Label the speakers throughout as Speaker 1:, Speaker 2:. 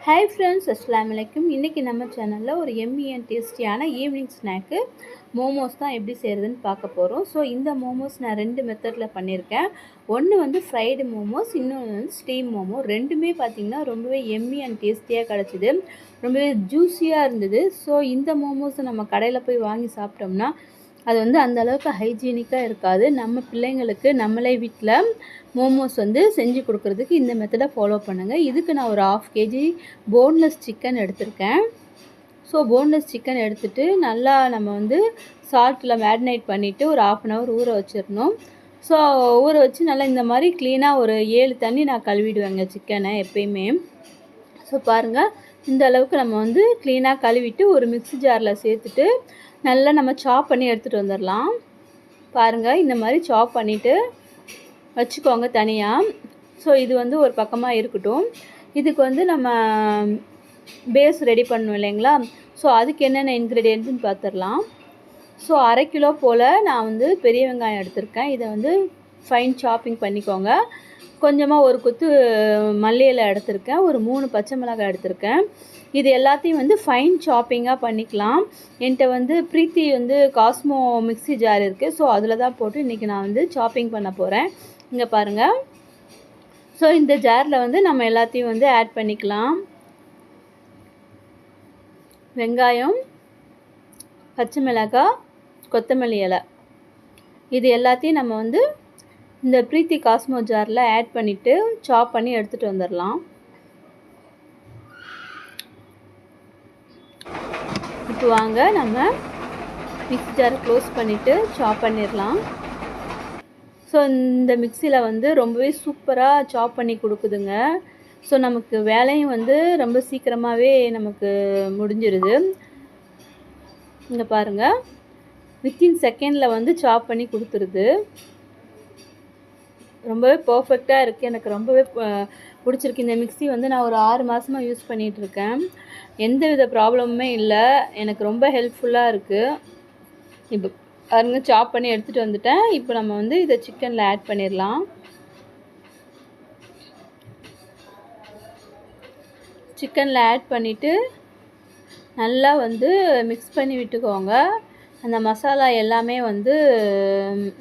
Speaker 1: Hi friends, அஸ்ஸலாமு அலைக்கும். இன்றைக்கி நம்ம சேனலில் ஒரு எம்மி அண்ட் டேஸ்டியான ஈவினிங் ஸ்நாக்கு மோமோஸ் தான் எப்படி செய்கிறதுன்னு பார்க்க போகிறோம். ஸோ இந்த மோமோஸ் நான் 2 மெத்தடில் பண்ணியிருக்கேன். ஒன்று வந்து ஃப்ரைடு மோமோஸ், இன்னொன்று வந்து ஸ்டீம் மோமோ. ரெண்டுமே பார்த்திங்கன்னா ரொம்பவே எம்மி அண்ட் டேஸ்டியாக கிடச்சிது, ரொம்பவே ஜூஸியாக இருந்தது. ஸோ இந்த மோமோஸை நம்ம கடையில் போய் வாங்கி சாப்பிட்டோம்னா அது வந்து அந்தளவுக்கு ஹைஜீனிக்காக இருக்காது. நம்ம பிள்ளைங்களுக்கு நம்மளே வீட்டில் மோமோஸ் வந்து செஞ்சு கொடுக்குறதுக்கு இந்த மெத்தடை ஃபாலோ பண்ணுங்கள். இதுக்கு நான் ஒரு 1/2 kg போன்லெஸ் சிக்கன் எடுத்திருக்கேன். ஸோ போன்லெஸ் சிக்கன் எடுத்துகிட்டு நல்லா நம்ம வந்து சால்ட்டில் மேரினேட் பண்ணிவிட்டு ஒரு 1/2 an hour ஊற வச்சிடணும். ஸோ ஊற வச்சு நல்லா இந்த மாதிரி க்ளீனாக ஒரு 7 தண்ணி நான் கழுவிடுவேங்க சிக்கனை எப்பயுமே. ஸோ பாருங்கள், இந்த அளவுக்கு நம்ம வந்து க்ளீனாக கழுவிட்டு ஒரு மிக்ஸி ஜாரில் சேர்த்துட்டு நல்லா நம்ம சாப் பண்ணி எடுத்துகிட்டு வந்துடலாம். பாருங்கள், இந்த மாதிரி சாப் பண்ணிவிட்டு வச்சுக்கோங்க தனியாக. ஸோ இது வந்து ஒரு பக்கமாக இருக்கட்டும். இதுக்கு வந்து நம்ம பேஸ் ரெடி பண்ணணும் இல்லைங்களா? ஸோ அதுக்கு என்னென்ன இன்க்ரீடியன்ட்னு பார்த்துடலாம். ஸோ 1/2 கிலோ போல் நான் வந்து பெரிய வெங்காயம் எடுத்திருக்கேன். இதை வந்து ஃபைன் சாப்பிங் பண்ணிக்கோங்க. கொஞ்சமாக ஒரு கொத்து மல்லி இலை எடுத்திருக்கேன். ஒரு 3 பச்சை மிளகாய் எடுத்திருக்கேன். இது எல்லாத்தையும் வந்து ஃபைன் சாப்பிங்காக பண்ணிக்கலாம். என்கிட்ட வந்து ப்ரீத்தி வந்து காஸ்மோ மிக்ஸி ஜார் இருக்குது. ஸோ அதில் தான் போட்டு இன்றைக்கி நான் வந்து சாப்பிங் பண்ண போகிறேன். இங்கே பாருங்கள். ஸோ இந்த ஜாரில் வந்து நம்ம எல்லாத்தையும் வந்து ஆட் பண்ணிக்கலாம். வெங்காயம், பச்சை மிளகாய், கொத்தமல்லி இலை, இது எல்லாத்தையும் நம்ம வந்து இந்த ப்ரீத்தி காஸ்மோ ஜாரில் ஆட் பண்ணிவிட்டு சாப் பண்ணி எடுத்துகிட்டு வந்துடலாம். இப்போ வாங்க நம்ம மிக்ஸி ஜாரை க்ளோஸ் பண்ணிவிட்டு சாப் பண்ணிடலாம். ஸோ இந்த மிக்சியில் வந்து ரொம்பவே சூப்பராக சாப் பண்ணி கொடுக்குதுங்க. ஸோ நமக்கு வேலையும் வந்து ரொம்ப சீக்கிரமாகவே நமக்கு முடிஞ்சிருது. இங்கே பாருங்கள், வித்தின் செகண்டில் வந்து சாப் பண்ணி கொடுத்துருது. ரொம்பவே பர்ஃபெக்டாக இருக்குது. எனக்கு ரொம்பவே பிடிச்சிருக்கு. இந்த மிக்ஸி வந்து நான் ஒரு 6 மாதமாக யூஸ் பண்ணிகிட்ருக்கேன். எந்த வித ப்ராப்ளமுமே இல்லை. எனக்கு ரொம்ப ஹெல்ப்ஃபுல்லாக இருக்குது. இப்போ பாருங்க, சாப் பண்ணி எடுத்துகிட்டு வந்துட்டேன். இப்போ நம்ம வந்து இதை சிக்கனில் ஆட் பண்ணிடலாம். சிக்கனில் ஆட் பண்ணிவிட்டு நல்லா வந்து மிக்ஸ் பண்ணி விட்டுக்கோங்க. அந்த மசாலா எல்லாமே வந்து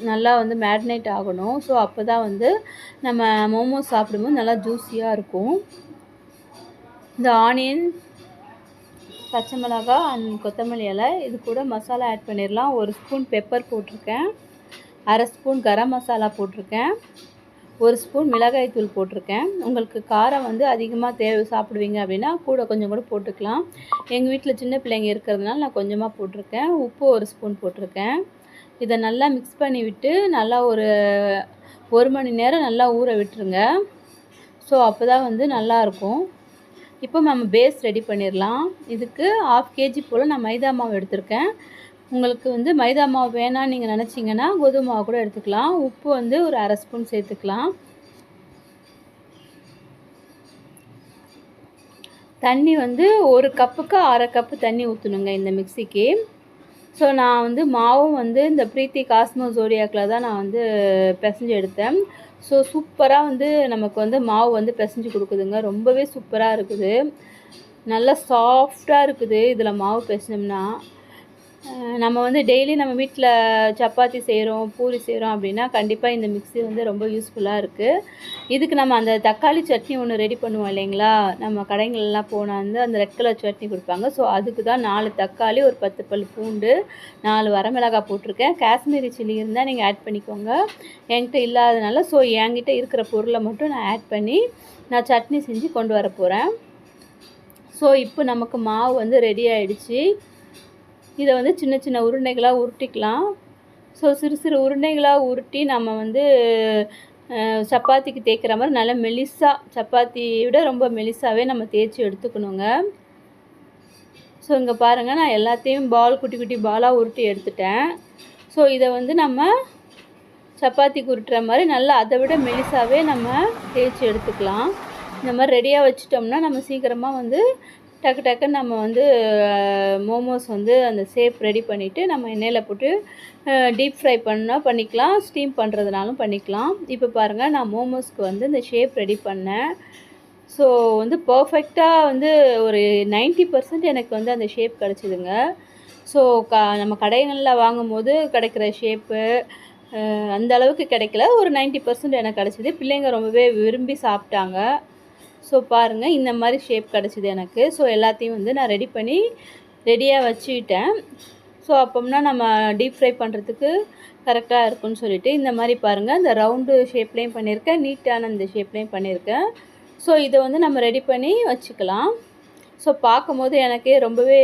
Speaker 1: நல்லா வந்து மேரினேட் ஆகணும். ஸோ அப்போ தான் வந்து நம்ம மோமோஸ் சாப்பிடும்போது நல்லா ஜூஸியாக இருக்கும். இந்த ஆனியன், பச்சை மிளகாய் அண்ட் கொத்தமல்லி இலை, இது கூட மசாலா ஆட் பண்ணிடலாம். 1 ஸ்பூன் பெப்பர் போட்டிருக்கேன், 1/2 ஸ்பூன் கரம் மசாலா போட்டிருக்கேன், 1 ஸ்பூன் மிளகாய் தூள் போட்டிருக்கேன். உங்களுக்கு காரம் வந்து அதிகமாக சாப்பிடுவீங்க அப்படின்னா கொஞ்சம் கூட போட்டுக்கலாம். எங்கள் வீட்டில் சின்ன பிள்ளைங்க இருக்கிறதுனால நான் கொஞ்சமாக போட்டிருக்கேன். உப்பு 1 ஸ்பூன் போட்டிருக்கேன். இதை நல்லா மிக்ஸ் பண்ணி விட்டு நல்லா ஒரு 1 மணி நேரம் நல்லா ஊற விட்டுருங்க. ஸோ அப்போ தான் வந்து நல்லாயிருக்கும். இப்போ நம்ம பேஸ் ரெடி பண்ணிடலாம். இதுக்கு 1/2 kg போல் நான் மைதா மாவு எடுத்திருக்கேன். உங்களுக்கு வந்து மைதா மாவு வேணான்னு நீங்கள் நினச்சிங்கன்னா கோதுமை மாவு கூட எடுத்துக்கலாம். உப்பு வந்து ஒரு 1/2 ஸ்பூன் சேர்த்துக்கலாம். தண்ணி வந்து 1 கப்புக்கு 1/2 கப்பு தண்ணி ஊற்றணுங்க இந்த மிக்ஸிக்கு. ஸோ நான் வந்து மாவும் வந்து இந்த ப்ரீத்தி காஸ்மோ ஜோடியாக்கில் தான் நான் வந்து பிசைஞ்சு எடுத்தேன். ஸோ சூப்பராக வந்து நமக்கு வந்து மாவு வந்து பிசைஞ்சு கொடுக்குதுங்க. ரொம்பவே சூப்பராக இருக்குது. நல்லா சாஃப்டாக இருக்குது இதில் மாவு பிசைஞ்சோம்னா. நம்ம வந்து டெய்லி நம்ம வீட்டில் சப்பாத்தி செய்கிறோம், பூரி செய்கிறோம் அப்படின்னா கண்டிப்பாக இந்த மிக்ஸி வந்து ரொம்ப யூஸ்ஃபுல்லாக இருக்குது. இதுக்கு நம்ம அந்த தக்காளி சட்னி ஒன்று ரெடி பண்ணுவோம் இல்லைங்களா? நம்ம கடைங்களெலாம் போனால் வந்து அந்த ரெட் கலர் சட்னி கொடுப்பாங்க. ஸோ அதுக்கு தான் 4 தக்காளி, ஒரு 10 பல் பூண்டு, 4 வரமிளகாய் போட்டிருக்கேன். காஷ்மீரி சில்லி இருந்தால் நீங்கள் ஆட் பண்ணிக்கோங்க. என்கிட்ட இல்லாதனால ஸோ என்கிட்ட இருக்கிற பொருளை மட்டும் நான் ஆட் பண்ணி நான் சட்னி செஞ்சு கொண்டு வர போகிறேன். ஸோ இப்போ நமக்கு மாவு வந்து ரெடி ஆகிடுச்சு. இதை வந்து சின்ன சின்ன உருண்டைகளாக உருட்டிக்கலாம். ஸோ சிறு சிறு உருண்டைகளாக உருட்டி நம்ம வந்து சப்பாத்திக்கு தேய்க்கிற மாதிரி நல்லா மெலிசாக, சப்பாத்தியை விட ரொம்ப மெலிசாகவே நம்ம தேய்ச்சி எடுத்துக்கணுங்க. ஸோ இங்கே பாருங்கள், நான் எல்லாத்தையும் குட்டி குட்டி பாலாக உருட்டி எடுத்துட்டேன். ஸோ இதை வந்து நம்ம சப்பாத்திக்கு உருட்டுற மாதிரி நல்லா அதை விட மெலிசாகவே நம்ம தேய்ச்சி எடுத்துக்கலாம். இந்த மாதிரி ரெடியாக வச்சிட்டோம்னா நம்ம சீக்கிரமாக வந்து டக்கு டக்குன்னு நம்ம வந்து மோமோஸ் வந்து அந்த ஷேப் ரெடி பண்ணிவிட்டு நம்ம எண்ணெயில் போட்டு டீப் ஃப்ரை பண்ணால் பண்ணிக்கலாம், ஸ்டீம் பண்ணுறதுனாலும் பண்ணிக்கலாம். இப்போ பாருங்கள், நான் மோமோஸ்க்கு வந்து இந்த ஷேப் ரெடி பண்ணேன். ஸோ வந்து பர்ஃபெக்டாக வந்து ஒரு 90% எனக்கு வந்து அந்த ஷேப் கிடச்சிதுங்க. ஸோ நம்ம கடைகளில் வாங்கும்போது கிடைக்கிற ஷேப்பு அந்த அளவுக்கு கிடைக்கல. ஒரு 90% எனக்கு கிடச்சிது. பிள்ளைங்க ரொம்பவே விரும்பி சாப்பிட்டாங்க. ஸோ பாருங்கள், இந்த மாதிரி ஷேப் கிடச்சிது எனக்கு. ஸோ எல்லாத்தையும் வந்து நான் ரெடி பண்ணி ரெடியாக வச்சுக்கிட்டேன். ஸோ அப்போம்னா நம்ம டீப் ஃப்ரை பண்ணுறதுக்கு கரெக்டாக இருக்குன்னு சொல்லிவிட்டு இந்த மாதிரி பாருங்கள், இந்த ரவுண்டு ஷேப்லேயும் பண்ணியிருக்கேன், நீட்டான இந்த ஷேப்லேயும் பண்ணியிருக்கேன். ஸோ இதை வந்து நம்ம ரெடி பண்ணி வச்சுக்கலாம். ஸோ பார்க்கும்போது எனக்கே ரொம்பவே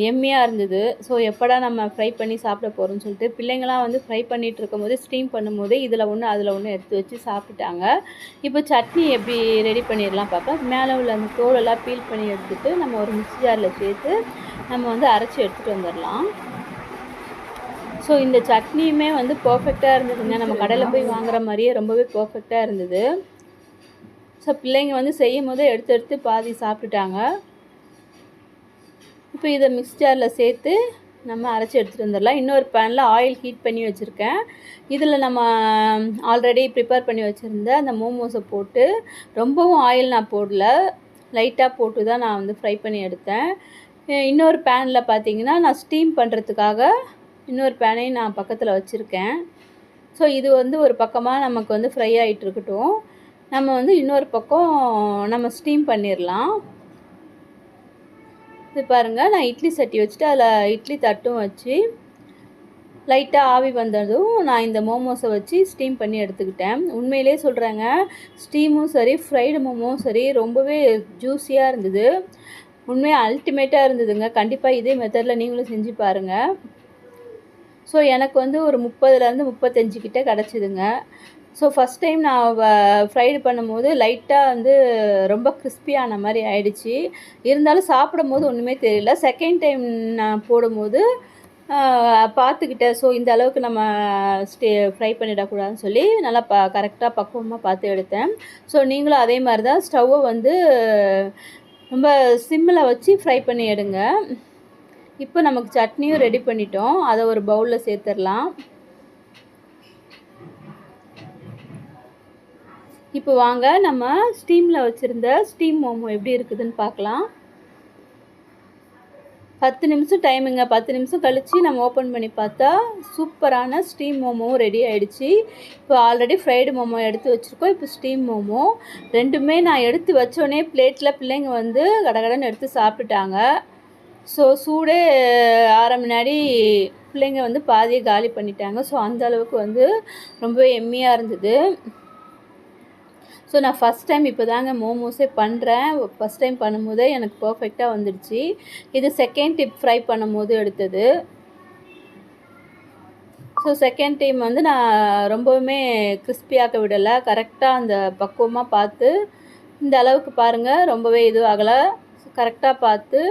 Speaker 1: எம்மியாக இருந்தது. ஸோ எப்படா நம்ம ஃப்ரை பண்ணி சாப்பிட போகிறோம்னு சொல்லிட்டு பிள்ளைங்களாம் வந்து ஃப்ரை பண்ணிகிட்டு இருக்கும்போது ஸ்டீம் பண்ணும்போது இதில் ஒன்று அதில் ஒன்று எடுத்து வச்சு சாப்பிட்டாங்க. இப்போ சட்னி எப்படி ரெடி பண்ணிடலாம் பார்க்கலாம். மேலே உள்ள அந்த தோலெல்லாம் பீல் பண்ணி எடுத்துகிட்டு நம்ம ஒரு மிக்ஸி ஜாரில் சேர்த்து நம்ம வந்து அரைச்சி எடுத்துகிட்டு வந்துடலாம். ஸோ இந்த சட்னியுமே வந்து பர்ஃபெக்டாக இருந்ததுங்க. நம்ம கடையில் போய் வாங்குற மாதிரியே ரொம்பவே பர்ஃபெக்டாக இருந்தது. ஸோ பிள்ளைங்க வந்து செய்யும் போதே எடுத்து பாதி சாப்பிட்டுட்டாங்க. இப்போ இதை மிக்ஸ் ஜாரில் சேர்த்து நம்ம அரைச்சி எடுத்துகிட்டு வந்துடலாம். இன்னொரு பேனில் ஆயில் ஹீட் பண்ணி வச்சுருக்கேன். இதில் நம்ம ஆல்ரெடி ப்ரிப்பேர் பண்ணி வச்சுருந்த அந்த மோமோஸை போட்டு, ரொம்பவும் ஆயில் நான் போடல, லைட்டாக போட்டு தான் நான் வந்து ஃப்ரை பண்ணி எடுத்தேன். இன்னொரு பேனில் பார்த்திங்கன்னா நான் ஸ்டீம் பண்ணுறதுக்காக இன்னொரு பேனையும் நான் பக்கத்தில் வச்சுருக்கேன். ஸோ இது வந்து ஒரு பக்கமாக நமக்கு வந்து ஃப்ரை ஆகிட்டு இருக்கட்டும். நம்ம வந்து இன்னொரு பக்கம் நம்ம ஸ்டீம் பண்ணிடலாம். இது பாருங்கள், நான் இட்லி சட்டி வச்சுட்டு அதில் இட்லி தட்டும் வச்சு லைட்டாக ஆவி வந்ததும் நான் இந்த மோமோஸை வச்சு ஸ்டீம் பண்ணி எடுத்துக்கிட்டேன். உண்மையிலே சொல்கிறேங்க, ஸ்டீமும் சரி ஃப்ரைடு மோமோவும் சரி ரொம்பவே ஜூஸியாக இருந்தது. உண்மையாக அல்டிமேட்டாக இருந்ததுங்க. கண்டிப்பாக இதே மெத்தடில் நீங்களும் செஞ்சு பாருங்கள். ஸோ எனக்கு வந்து ஒரு 30லேருந்து 35 கிட்ட கிடச்சிதுங்க. ஸோ ஃபஸ்ட் டைம் நான் ஃப்ரைடு பண்ணும்போது லைட்டாக வந்து ரொம்ப கிறிஸ்பியான மாதிரி ஆயிடுச்சு. இருந்தாலும் சாப்பிடும்போது ஒன்றுமே தெரியல. செகண்ட் டைம் நான் போடும்போது பார்த்துக்கிட்டேன். ஸோ இந்த அளவுக்கு நம்ம ஃப்ரை பண்ணிடக்கூடாதுன்னு சொல்லி நல்லா கரெக்டாக பக்குவமாக பார்த்து எடுத்தேன். ஸோ நீங்களும் அதே மாதிரி தான் ஸ்டவ்வை வந்து ரொம்ப சிம்மில் வச்சு ஃப்ரை பண்ணி எடுங்க. இப்போ நமக்கு சட்னியும் ரெடி பண்ணிட்டோம். அதை ஒரு பவுலில் சேர்த்துடலாம். இப்போ வாங்க நம்ம ஸ்டீமில் வச்சுருந்த ஸ்டீம் மோமோ எப்படி இருக்குதுன்னு பார்க்கலாம். 10 நிமிஷம் டைமுங்க. 10 நிமிஷம் கழித்து நம்ம ஓப்பன் பண்ணி பார்த்தா சூப்பரான ஸ்டீம் மோமோவும் ரெடி ஆகிடுச்சு. இப்போ ஆல்ரெடி ஃப்ரைடு மோமோ எடுத்து வச்சுருக்கோம். இப்போ ஸ்டீம் மோமோ ரெண்டுமே நான் எடுத்து வச்சோடனே பிளேட்டில் பிள்ளைங்க வந்து கடகடன்னு எடுத்து சாப்பிட்டுட்டாங்க. ஸோ சூடே ஆற முன்னாடி பிள்ளைங்க வந்து பாதியை காலி பண்ணிட்டாங்க. ஸோ அந்த அளவுக்கு வந்து ரொம்பவே எம்மியாக இருந்தது. ஸோ நான் ஃபஸ்ட் டைம் இப்போ தாங்க மோமோஸே பண்ணுறேன். ஃபஸ்ட் டைம் பண்ணும்போதே எனக்கு பர்ஃபெக்டாக வந்துடுச்சு. இது செகண்ட் டிப் ஃப்ரை பண்ணும்போது எடுத்தது. ஸோ செகண்ட் டைம் வந்து நான் ரொம்பவுமே கிறிஸ்பியாக்க விடலை. கரெக்டாக அந்த பக்குவமாக பார்த்து இந்த அளவுக்கு பாருங்கள், ரொம்பவே இதுவாகலை, கரெக்டாக பார்த்து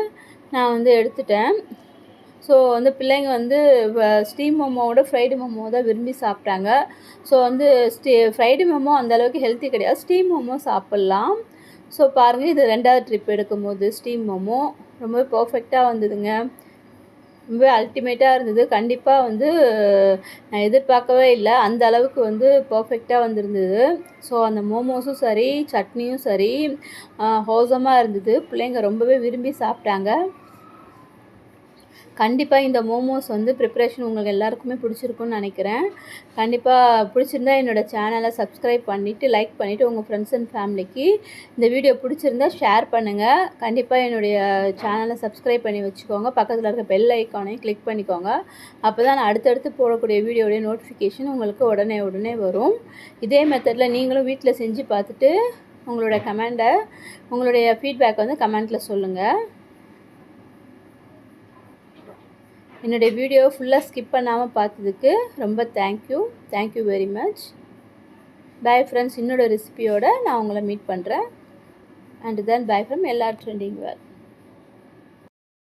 Speaker 1: நான் வந்து எடுத்துட்டேன். ஸோ வந்து பிள்ளைங்க வந்து ஸ்டீம் மோமோவோட ஃப்ரைடு மோமோ தான் விரும்பி சாப்பிட்டாங்க. ஸோ வந்து ஃப்ரைடு மோமோ அந்தளவுக்கு ஹெல்த்தி கிடையாது. ஸ்டீம் மோமோ சாப்பிட்லாம். ஸோ பாருங்கள், இது 2வது ட்ரிப் எடுக்கும்போது ஸ்டீம் மோமோ ரொம்பவே பர்ஃபெக்டாக வந்ததுங்க. ரொம்பவே அல்டிமேட்டாக இருந்தது. கண்டிப்பாக வந்து நான் எதிர்பார்க்கவே இல்லை, அந்த அளவுக்கு வந்து பர்ஃபெக்டாக வந்திருந்தது. ஸோ அந்த மோமோஸும் சரி, சட்னியும் சரி ஹோசமாக இருந்தது. பிள்ளைங்க ரொம்பவே விரும்பி சாப்பிட்டாங்க. கண்டிப்பாக இந்த மோமோஸ் வந்து ப்ரிப்ரேஷன் உங்களுக்கு எல்லாருக்குமே பிடிச்சிருக்குன்னு நினைக்கிறேன். கண்டிப்பாக பிடிச்சிருந்தா என்னோடய சேனலை சப்ஸ்கிரைப் பண்ணிவிட்டு, லைக் பண்ணிவிட்டு உங்கள் ஃப்ரெண்ட்ஸ் அண்ட் ஃபேமிலிக்கு இந்த வீடியோ பிடிச்சிருந்தா ஷேர் பண்ணுங்கள். கண்டிப்பாக என்னுடைய சேனலை சப்ஸ்கிரைப் பண்ணி வச்சுக்கோங்க. பக்கத்தில் இருக்க பெல் ஐக்கானையும் கிளிக் பண்ணிக்கோங்க. அப்போ தான் நான் அடுத்தடுத்து போடக்கூடிய வீடியோடைய நோட்டிஃபிகேஷன் உங்களுக்கு உடனே வரும். இதே மெத்தடில் நீங்களும் வீட்டில் செஞ்சு பார்த்துட்டு உங்களுடைய ஃபீட்பேக் வந்து கமெண்ட்டில் சொல்லுங்கள். என்னுடைய வீடியோ ஃபுல்லாக ஸ்கிப் பண்ணாமல் பார்த்ததுக்கு ரொம்ப thank you very much. Bye friends. இன்னொரு ரெசிபியோடு நான் உங்களை மீட் பண்ணுறேன். அண்ட் தென் பாய் ஃப்ரம் எல்லா ட்ரெண்டிங் வேர்ல்ட்.